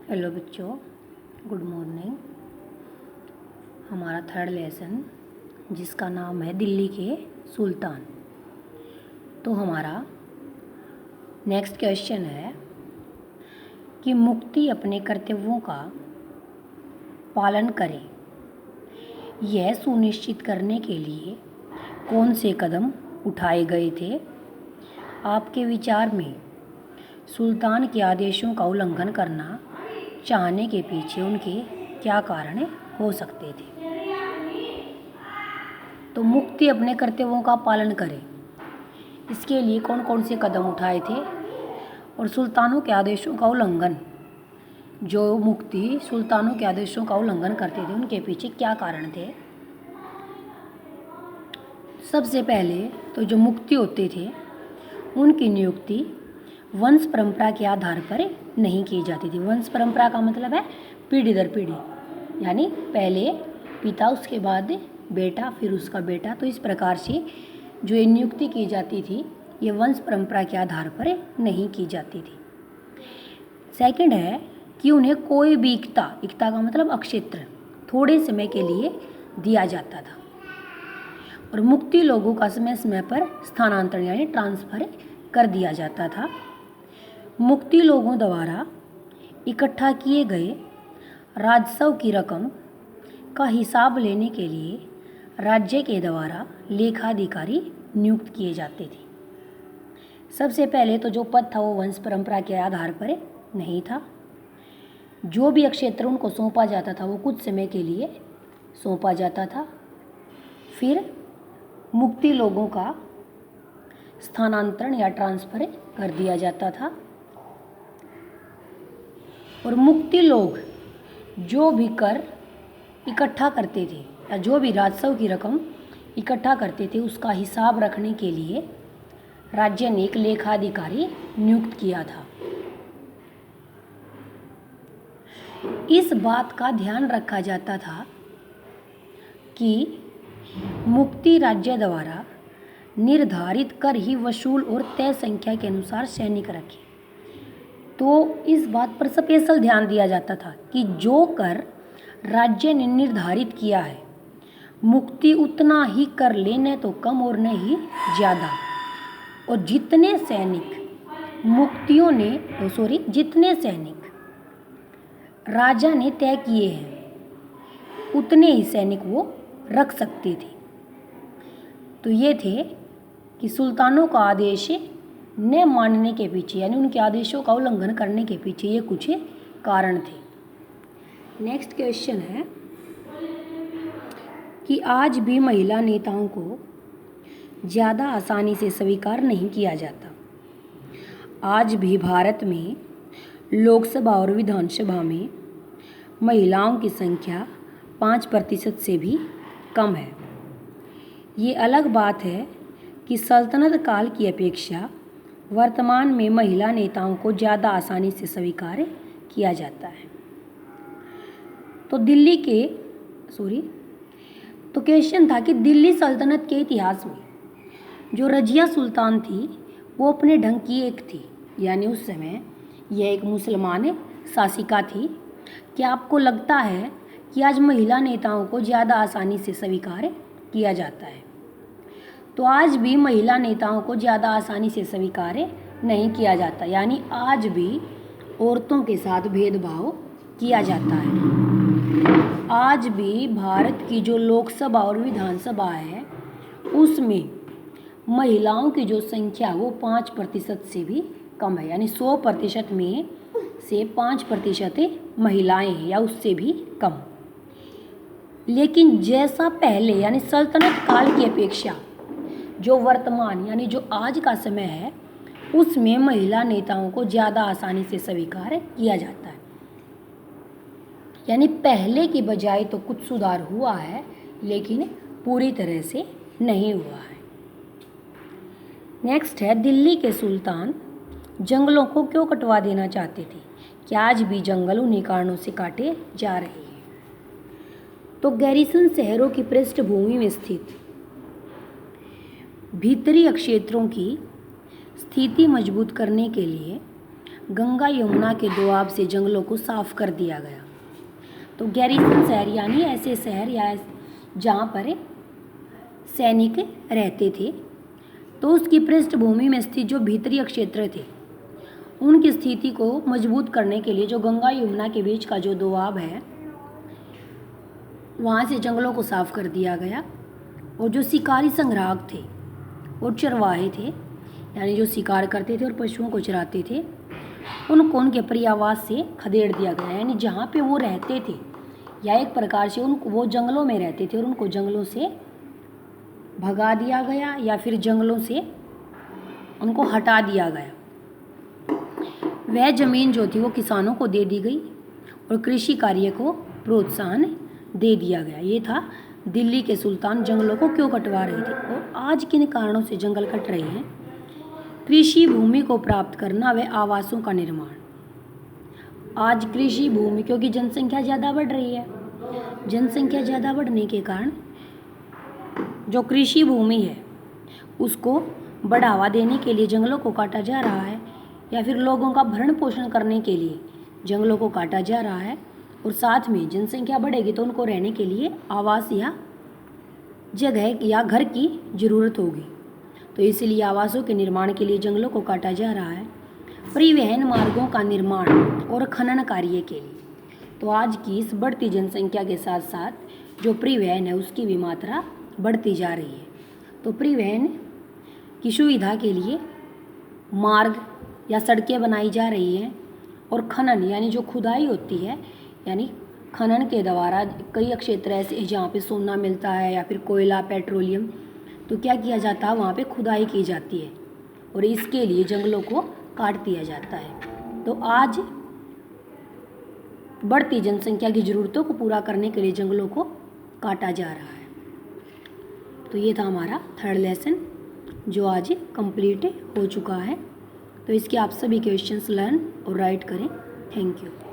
Hello बच्चों, good morning. हमारा third lesson जिसका नाम है दिल्ली के सुल्तान। तो हमारा नेक्स्ट क्वेश्चन है कि मुक्ति अपने कर्तव्यों का पालन करे, यह सुनिश्चित करने के लिए कौन से कदम उठाए गए थे? आपके विचार में सुल्तान के आदेशों का उल्लंघन करना चाहने के पीछे उनके क्या कारण हो सकते थे? तो मुक्ति अपने कर्तव्यों का पालन करे, इसके लिए कौन कौन से कदम उठाए थे? और सुल्तानों के आदेशों का उल्लंघन, जो मुक्ति सुल्तानों के आदेशों का उल्लंघन करते थे, उनके पीछे क्या कारण थे? सबसे पहले तो जो मुक्ति होते थे उनकी नियुक्ति वंश परंपरा के आधार पर नहीं की जाती थी। वंश परंपरा का मतलब है पीढ़ी दर पीढ़ी, यानी पहले पिता, उसके बाद बेटा, फिर उसका बेटा। तो इस प्रकार से जो ये नियुक्ति की जाती थी ये वंश परंपरा के आधार पर नहीं की जाती थी। सेकंड है कि उन्हें कोई भी इक्ता का मतलब अक्षेत्र थोड़े समय के लिए दिया जाता था और मुक्ति लोगों का समय समय पर स्थानांतरण यानी ट्रांसफ़र कर दिया जाता था। मुक्ति लोगों द्वारा इकट्ठा किए गए राजस्व की रकम का हिसाब लेने के लिए राज्य के द्वारा लेखाधिकारी नियुक्त किए जाते थे। सबसे पहले तो जो पद था वो वंश परंपरा के आधार पर नहीं था। जो भी क्षेत्र उनको सौंपा जाता था वो कुछ समय के लिए सौंपा जाता था, फिर मुक्ति लोगों का स्थानांतरण या ट्रांसफ़र कर दिया जाता था। और मुक्ति लोग जो भी कर इकट्ठा करते थे या जो भी राजस्व की रकम इकट्ठा करते थे उसका हिसाब रखने के लिए राज्य ने एक लेखाधिकारी नियुक्त किया था। इस बात का ध्यान रखा जाता था कि मुक्ति राज्य द्वारा निर्धारित कर ही वसूल और तय संख्या के अनुसार सैनिक रखे। तो इस बात पर स्पेशल ध्यान दिया जाता था कि जो कर राज्य ने निर्धारित किया है मुक्ति उतना ही कर ले, न तो कम और न ही ज़्यादा। और जितने सैनिक राजा ने तय किए हैं उतने ही सैनिक वो रख सकते थे। तो ये थे कि सुल्तानों का आदेश न मानने के पीछे यानी उनके आदेशों का उल्लंघन करने के पीछे ये कुछ कारण थे। नेक्स्ट क्वेश्चन है कि आज भी महिला नेताओं को ज़्यादा आसानी से स्वीकार नहीं किया जाता। आज भी भारत में लोकसभा और विधानसभा में महिलाओं की संख्या 5% से भी कम है। ये अलग बात है कि सल्तनत काल की अपेक्षा वर्तमान में महिला नेताओं को ज़्यादा आसानी से स्वीकार किया जाता है। तो क्वेश्चन था कि दिल्ली सल्तनत के इतिहास में जो रजिया सुल्तान थी वो अपने ढंग की एक थी, यानी उस समय यह एक मुसलमान शासिका थी। क्या आपको लगता है कि आज महिला नेताओं को ज़्यादा आसानी से स्वीकार किया जाता है? तो आज भी महिला नेताओं को ज़्यादा आसानी से स्वीकार नहीं किया जाता, यानी आज भी औरतों के साथ भेदभाव किया जाता है। आज भी भारत की जो लोकसभा और विधानसभा है उसमें महिलाओं की जो संख्या वो 5% से भी कम है, यानी 100% में से 5% महिलाएं हैं या उससे भी कम। लेकिन जैसा पहले यानी सल्तनत काल की अपेक्षा जो वर्तमान यानी जो आज का समय है उसमें महिला नेताओं को ज़्यादा आसानी से स्वीकार किया जाता है, यानी पहले की बजाय तो कुछ सुधार हुआ है लेकिन पूरी तरह से नहीं हुआ है। नेक्स्ट है दिल्ली के सुल्तान जंगलों को क्यों कटवा देना चाहते थे? क्या आज भी जंगल उन्हीं कारणों से काटे जा रहे हैं? तो गैरिसन शहरों की पृष्ठभूमि में स्थित भीतरी क्षेत्रों की स्थिति मजबूत करने के लिए गंगा यमुना के दोआब से जंगलों को साफ कर दिया गया। तो गैरिसन शहर यानी ऐसे शहर या जहाँ पर सैनिक रहते थे, तो उसकी पृष्ठभूमि में स्थित जो भीतरी क्षेत्र थे उनकी स्थिति को मजबूत करने के लिए जो गंगा यमुना के बीच का जो दोआब है वहाँ से जंगलों को साफ कर दिया गया। और जो शिकारी संग्राहक थे और चरवाहे थे, यानी जो शिकार करते थे और पशुओं को चराते थे, उनको उनके पर्यावास से खदेड़ दिया गया। यानी जहाँ पे वो रहते थे या एक प्रकार से उनको वो जंगलों में रहते थे और उनको जंगलों से भगा दिया गया या फिर जंगलों से उनको हटा दिया गया। वह ज़मीन जो थी वो किसानों को दे दी गई और कृषि कार्य को प्रोत्साहन दे दिया गया। ये था दिल्ली के सुल्तान जंगलों को क्यों कटवा रहे थे और आज किन कारणों से जंगल कट रहे हैं। कृषि भूमि को प्राप्त करना व आवासों का निर्माण। आज कृषि भूमि, क्योंकि जनसंख्या ज़्यादा बढ़ रही है, जनसंख्या ज़्यादा बढ़ने के कारण जो कृषि भूमि है उसको बढ़ावा देने के लिए जंगलों को काटा जा रहा है, या फिर लोगों का भरण पोषण करने के लिए जंगलों को काटा जा रहा है। और साथ में जनसंख्या बढ़ेगी तो उनको रहने के लिए आवास या जगह या घर की ज़रूरत होगी, तो इसलिए आवासों के निर्माण के लिए जंगलों को काटा जा रहा है। परिवहन मार्गों का निर्माण और खनन कार्य के लिए, तो आज की इस बढ़ती जनसंख्या के साथ साथ जो परिवहन है उसकी भी मात्रा बढ़ती जा रही है। तो परिवहन की सुविधा के लिए मार्ग या सड़कें बनाई जा रही हैं। और खनन यानी जो खुदाई होती है, यानी खनन के द्वारा कई क्षेत्र ऐसे हैं जहाँ पे सोना मिलता है या फिर कोयला, पेट्रोलियम, तो क्या किया जाता है वहाँ पे खुदाई की जाती है और इसके लिए जंगलों को काट दिया जाता है। तो आज बढ़ती जनसंख्या की ज़रूरतों को पूरा करने के लिए जंगलों को काटा जा रहा है। तो ये था हमारा थर्ड लेसन जो आज कंप्लीट हो चुका है। तो इसके आप सभी क्वेश्चंस लर्न और राइट करें। Thank you.